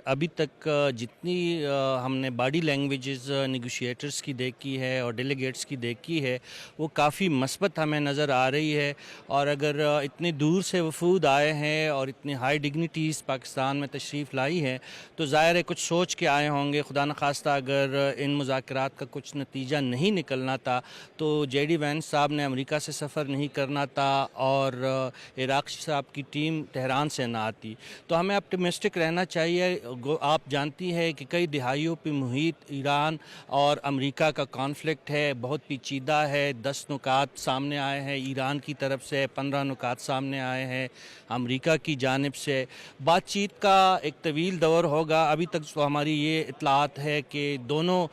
ابھی تک جتنی ہم نے باڈی لینگویجز نیگوشیٹرز کی دیکھی ہے اور ڈیلیگیٹس کی دیکھی ہے وہ کافی مثبت ہمیں نظر آ رہی ہے، اور اگر اتنی دور سے وفود آئے ہیں اور اتنی ہائی ڈگنیٹیز پاکستان میں تشریف لائی ہیں تو ظاہر ہے کچھ سوچ کے آئے ہوں گے. خدا نخواستہ اگر ان مذاکرات کا کچھ نتیجہ نہیں نکلنا تھا تو جے ڈی وینس صاحب نے امریکہ سے سفر نہیں کرنا تھا اور عراقچی صاحب کی ٹیم تہران سے نہ آتی. تو ہمیں اپٹیمسٹک رہنا چاہیے. آپ جانتی ہیں کہ کئی دہائیوں پہ محیط ایران اور امریکہ کا کانفلکٹ ہے، بہت پیچیدہ ہے. 10 نکات سامنے آئے ہیں ایران کی طرف سے، 15 نکات سامنے آئے ہیں امریکہ کی جانب سے. بات چیت کا ایک طویل دور ہوگا. ابھی تک تو ہماری یہ اطلاعات ہے کہ دونوں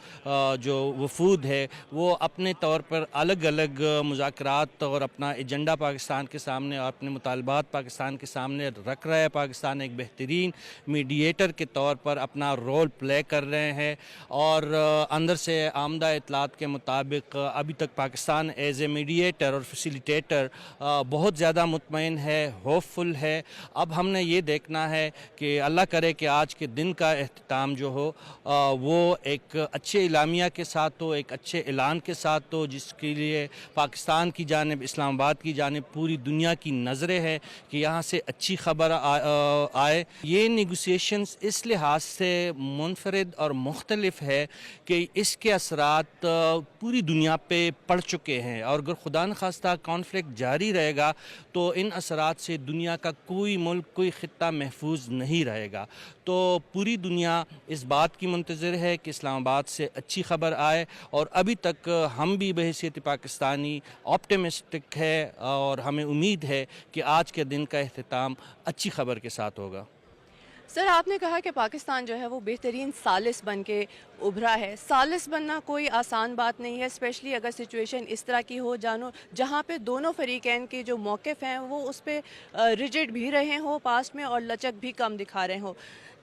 جو وفود ہے وہ اپنے طور پر الگ الگ مذاکرات اور اپنا ایجنڈا پاکستان کے سامنے اور اپنے مطالبات پاکستان کے سامنے رکھ رہا ہے. پاکستان ایک بہترین میڈییٹر کے طور پر اپنا رول پلے کر رہے ہیں، اور اندر سے آمدہ اطلاعات کے مطابق ابھی تک پاکستان ایز اے میڈییٹر اور فیسیلیٹیٹر بہت زیادہ مطمئن ہے، ہوپ فل ہے. اب ہم نے یہ دیکھنا ہے کہ اللہ کرے کہ آج کے دن کا اختتام جو ہو وہ ایک اچھے اعلامیہ کے ساتھ ہو، ایک اچھے اعلان کے ساتھ ہو، جس کے لیے پاکستان کی جانب، اسلام آباد کی جانب پوری دنیا کی نظریں ہیں کہ یہاں سے اچھی خبر آئے. یہ نیگوسیشنز اس لحاظ سے منفرد اور مختلف ہے کہ اس کے اثرات پوری دنیا پہ پڑ چکے ہیں، اور اگر خدا نخواستہ کانفلکٹ جاری رہے گا تو ان اثرات سے دنیا کا کوئی ملک، کوئی خطہ محفوظ نہیں رہے گا. تو پوری دنیا اس بات کی منتظر ہے کہ اسلام آباد سے اچھی خبر آئے، اور ابھی تک ہم بھی بحیثیت پاکستانی آپٹیمسٹک ہے اور ہمیں امید ہے کہ آج کے دن کا اختتام اچھی خبر کے ساتھ ہوگا. سر، آپ نے کہا کہ پاکستان جو ہے وہ بہترین ثالث بن کے ابھرا ہے. ثالث بننا کوئی آسان بات نہیں ہے، اسپیشلی اگر سچویشن اس طرح کی ہو جہاں پہ دونوں فریقین کے جو موقف ہیں وہ اس پہ ریجڈ بھی رہے ہوں پاسٹ میں اور لچک بھی کم دکھا رہے ہوں.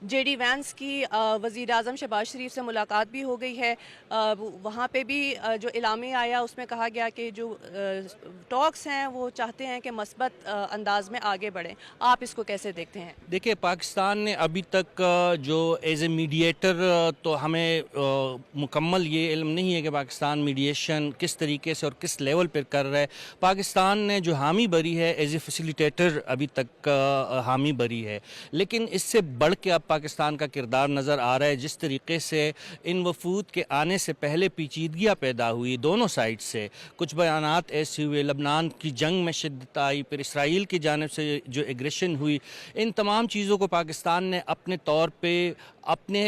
جے ڈی وینس کی وزیر اعظم شہباز شریف سے ملاقات بھی ہو گئی ہے. وہاں پہ بھی جو اعلامیہ آیا اس میں کہا گیا کہ جو ٹاکس ہیں وہ چاہتے ہیں کہ مثبت انداز میں آگے بڑھیں. آپ اس کو کیسے دیکھتے ہیں؟ دیکھیں، پاکستان نے ابھی تک جو ایز اے میڈییٹر، تو ہمیں مکمل یہ علم نہیں ہے کہ پاکستان میڈیشن کس طریقے سے اور کس لیول پر کر رہا ہے. پاکستان نے جو حامی بری ہے ایز اے فیسیلیٹیٹر ابھی تک حامی بری ہے، لیکن اس سے بڑھ کے اب پاکستان کا کردار نظر آ رہا ہے. جس طریقے سے ان وفود کے آنے سے پہلے پیچیدگیاں پیدا ہوئی دونوں سائڈ سے، کچھ بیانات ایسے ہوئے، لبنان کی جنگ میں شدت آئی، پھر اسرائیل کی جانب سے جو ایگریشن ہوئی، ان تمام چیزوں کو پاکستان نے اپنے طور پہ اپنے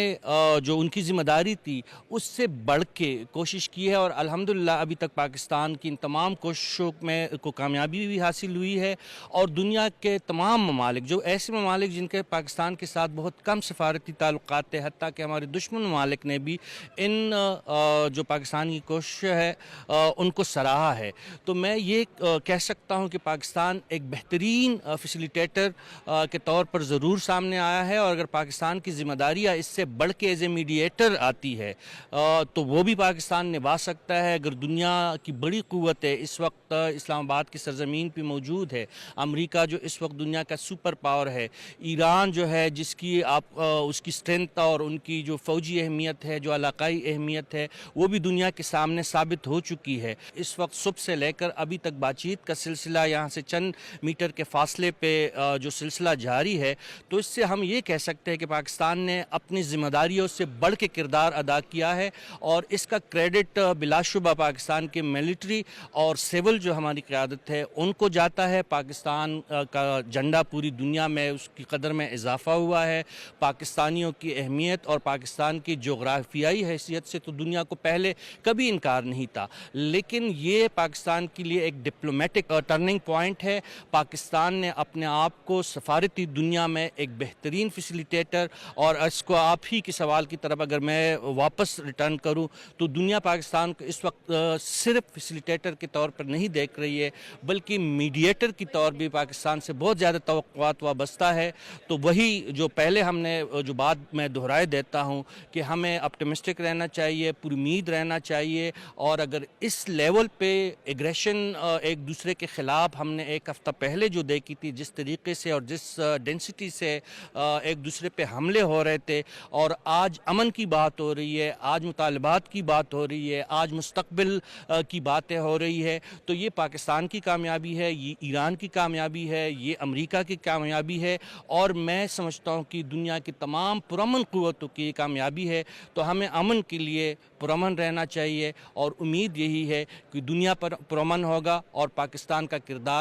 جو ان کی ذمہ داری تھی اس سے بڑھ کے کوشش کی ہے، اور الحمدللہ ابھی تک پاکستان کی ان تمام کوششوں میں کو کامیابی بھی حاصل ہوئی ہے. اور دنیا کے تمام ممالک، جو ایسے ممالک جن کے پاکستان کے ساتھ بہت کم سفارتی تعلقات تھے، حتیٰ کہ ہمارے دشمن ممالک نے بھی ان جو پاکستان کی کوشش ہے ان کو سراہا ہے. تو میں یہ کہہ سکتا ہوں کہ پاکستان ایک بہترین فیسیلیٹیٹر کے طور پر ضرور سامنے آیا ہے، اور اگر پاکستان کی ذمہ داریاں اس سے بڑھ کے ایز اے میڈییٹر آتی ہے تو وہ بھی پاکستان نبھا سکتا ہے. اگر دنیا کی بڑی قوت ہے اس وقت اسلام آباد کی سرزمین پہ موجود ہے، امریکہ جو اس وقت دنیا کا سپر پاور ہے، ایران جو ہے جس کی اس کی اسٹرینتھ اور ان کی جو فوجی اہمیت ہے، جو علاقائی اہمیت ہے، وہ بھی دنیا کے سامنے ثابت ہو چکی ہے. اس وقت صبح سے لے کر ابھی تک بات چیت کا سلسلہ یہاں سے چند میٹر کے فاصلے پہ جو سلسلہ جاری ہے، تو اس سے ہم یہ کہہ سکتے ہیں کہ پاکستان نے اپنی ذمہ داریوں سے بڑھ کے کردار ادا کیا ہے، اور اس کا کریڈٹ بلا شبہ پاکستان کے ملٹری اور سول جو ہماری قیادت ہے ان کو جاتا ہے. پاکستان کا جھنڈا پوری دنیا میں اس کی قدر میں اضافہ ہوا ہے. پاکستانیوں کی اہمیت اور پاکستان کی جغرافیائی حیثیت سے تو دنیا کو پہلے کبھی انکار نہیں تھا، لیکن یہ پاکستان کے لیے ایک ڈپلومیٹک ٹرننگ پوائنٹ ہے. پاکستان نے اپنے آپ کو سفارتی دنیا میں ایک بہترین فیسیلیٹیٹر، اور اس کو آپ ہی کے سوال کی طرف اگر میں واپس ریٹرن کروں تو دنیا پاکستان کو اس وقت صرف فیسیلیٹیٹر کے طور پر نہیں دیکھ رہی ہے، بلکہ میڈییٹر کی طور بھی پاکستان سے بہت زیادہ توقعات وابستہ ہے. تو وہی جو پہلے ہم نے جو بات میں دہرائے دیتا ہوں کہ ہمیں اپٹیمسٹک رہنا چاہیے، پوری امید رہنا چاہیے، اور اگر اس لیول پہ ایگریشن ایک دوسرے کے خلاف ہم نے ایک ہفتہ پہلے جو دیکھی تھی، جس طریقے سے اور جس ڈینسٹی سے ایک دوسرے پہ حملے ہو رہے تھے اور آج امن کی بات ہو رہی ہے، آج مطالبات کی بات ہو رہی ہے، آج مستقبل کی باتیں ہو رہی ہے، تو یہ پاکستان کی کامیابی ہے، یہ ایران کی کامیابی ہے، یہ امریکہ کی کامیابی ہے، اور میں سمجھتا ہوں کہ دنیا کی تمام پرامن قوتوں کی یہ کامیابی ہے۔ تو ہمیں امن کے لیے پرامن رہنا چاہیے، اور امید یہی ہے کہ دنیا پر پرامن ہوگا اور پاکستان کا کردار